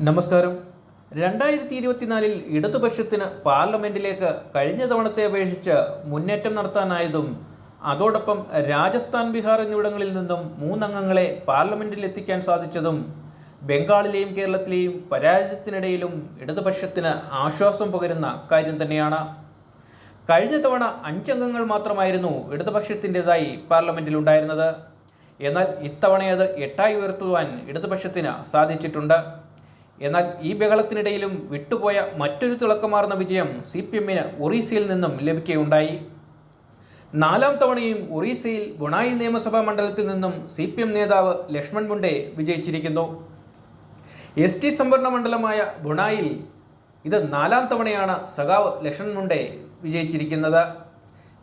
നമസ്കാരം. 2024 ഇടതുപക്ഷത്തിന് പാർലമെന്റിലേക്ക് കഴിഞ്ഞ തവണത്തെ അപേക്ഷിച്ച് മുന്നേറ്റം നടത്താനായതും അതോടൊപ്പം രാജസ്ഥാൻ, ബീഹാർ എന്നിവിടങ്ങളിൽ നിന്നും 3 അംഗങ്ങളെ പാർലമെന്റിൽ എത്തിക്കാൻ സാധിച്ചതും ബംഗാളിലെയും കേരളത്തിലെയും പരാജയത്തിനിടയിലും ഇടതുപക്ഷത്തിന് ആശ്വാസം പകരുന്ന കാര്യം തന്നെയാണ്. കഴിഞ്ഞ തവണ 5 അംഗങ്ങൾ മാത്രമായിരുന്നു ഇടതുപക്ഷത്തിൻ്റെതായി പാർലമെന്റിലുണ്ടായിരുന്നത്. എന്നാൽ ഇത്തവണയത് 8 ഉയർത്തുവാൻ ഇടതുപക്ഷത്തിന് സാധിച്ചിട്ടുണ്ട്. എന്നാൽ ഈ ബഹളത്തിനിടയിലും വിട്ടുപോയ മറ്റൊരു തിളക്കമാർന്ന വിജയം CPM-ന് ഒറീസയിൽ നിന്നും ലഭിക്കുകയുണ്ടായി. 4ാം തവണയും ഒറീസയിൽ ബൊണായി നിയമസഭാ മണ്ഡലത്തിൽ നിന്നും CPM നേതാവ് ലക്ഷ്മൺ മുണ്ടെ വിജയിച്ചിരിക്കുന്നു. ST സംവരണ മണ്ഡലമായ ബൊണായിൽ ഇത് 4ാം തവണയാണ് സഖാവ് ലക്ഷ്മൺ മുണ്ടെ വിജയിച്ചിരിക്കുന്നത്.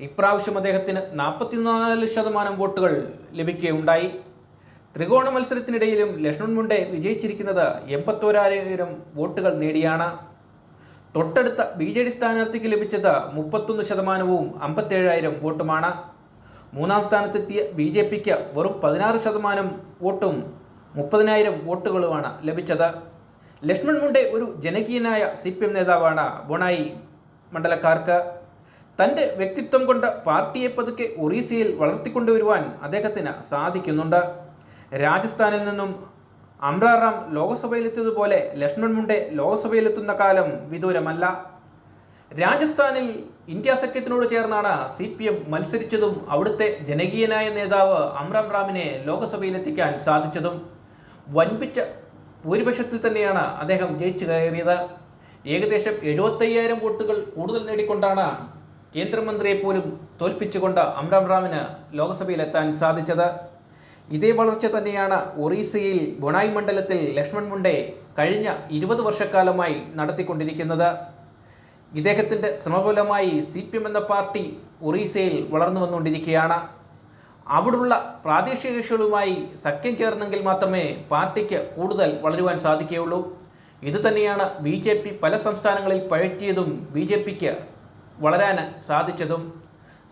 ഇപ്രാവശ്യം അദ്ദേഹത്തിന് 44% വോട്ടുകൾ ലഭിക്കുകയുണ്ടായി. ത്രികോണ മത്സരത്തിനിടയിലും ലക്ഷ്മൺ മുണ്ടെ വിജയിച്ചിരിക്കുന്നത് 81,000 വോട്ടുകൾ നേടിയാണ്. തൊട്ടടുത്ത BJD സ്ഥാനാർത്ഥിക്ക് ലഭിച്ചത് 31%വും 57,000 വോട്ടുമാണ്. 3ാം സ്ഥാനത്തെത്തിയ BJPക്ക് വെറും 16% വോട്ടും 30,000 വോട്ടുകളുമാണ് ലഭിച്ചത്. ലക്ഷ്മൺ മുണ്ടെ ഒരു ജനകീയനായ CPM നേതാവാണ്. ബൊണായി മണ്ഡലക്കാർക്ക് തൻ്റെ വ്യക്തിത്വം കൊണ്ട് പാർട്ടിയെ പതുക്കെ ഒറീസയിൽ വളർത്തിക്കൊണ്ടുവരുവാൻ അദ്ദേഹത്തിന് സാധിക്കുന്നുണ്ട്. രാജസ്ഥാനിൽ നിന്നും അമ്രാറാം ലോക്സഭയിലെത്തിയതുപോലെ ലക്ഷ്മൺ മുണ്ടെ ലോക്സഭയിലെത്തുന്ന കാലം വിദൂരമല്ല. രാജസ്ഥാനിൽ ഇന്ത്യ സഖ്യത്തിനോട് ചേർന്നാണ് CPM മത്സരിച്ചതും അവിടുത്തെ ജനകീയനായ നേതാവ് അമ്രാം റാമിനെ ലോക്സഭയിലെത്തിക്കാൻ സാധിച്ചതും വൻപിച്ച ഭൂരിപക്ഷത്തിൽ തന്നെയാണ് അദ്ദേഹം ജയിച്ചു കയറിയത്. ഏകദേശം 75,000 വോട്ടുകൾ കൂടുതൽ നേടിക്കൊണ്ടാണ് കേന്ദ്രമന്ത്രിയെ പോലും തോൽപ്പിച്ചുകൊണ്ട് അമ്രാം റാമിന് ലോക്സഭയിലെത്താൻ സാധിച്ചത്. ഇതേ വളർച്ച തന്നെയാണ് ഒറീസയിൽ ബൊണായി മണ്ഡലത്തിൽ ലക്ഷ്മൺ മുണ്ടെ കഴിഞ്ഞ 20 വർഷക്കാലമായി നടത്തിക്കൊണ്ടിരിക്കുന്നത്. ഇദ്ദേഹത്തിൻ്റെ ശ്രമഫലമായി CPM എന്ന പാർട്ടി ഒറീസയിൽ വളർന്നു വന്നുകൊണ്ടിരിക്കുകയാണ്. അവിടുള്ള പ്രാദേശിക കക്ഷികളുമായി സഖ്യം ചേർന്നെങ്കിൽ മാത്രമേ പാർട്ടിക്ക് കൂടുതൽ വളരുവാൻ സാധിക്കുകയുള്ളൂ. ഇത് തന്നെയാണ് BJP പല സംസ്ഥാനങ്ങളിൽ പഴറ്റിയതും BJPക്ക് വളരാൻ സാധിച്ചതും.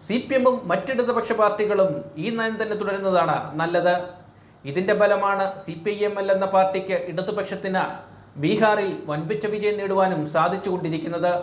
CPM-ഉം മറ്റിടതുപക്ഷ പാർട്ടികളും ഈ നയം തന്നെ തുടരുന്നതാണ് നല്ലത്. ഇതിൻ്റെ ഫലമാണ് CPIM-L എന്ന പാർട്ടിക്ക് ഇടതുപക്ഷത്തിന് ബീഹാറിൽ വൻപിച്ച വിജയം നേടുവാനും സാധിച്ചുകൊണ്ടിരിക്കുന്നത്.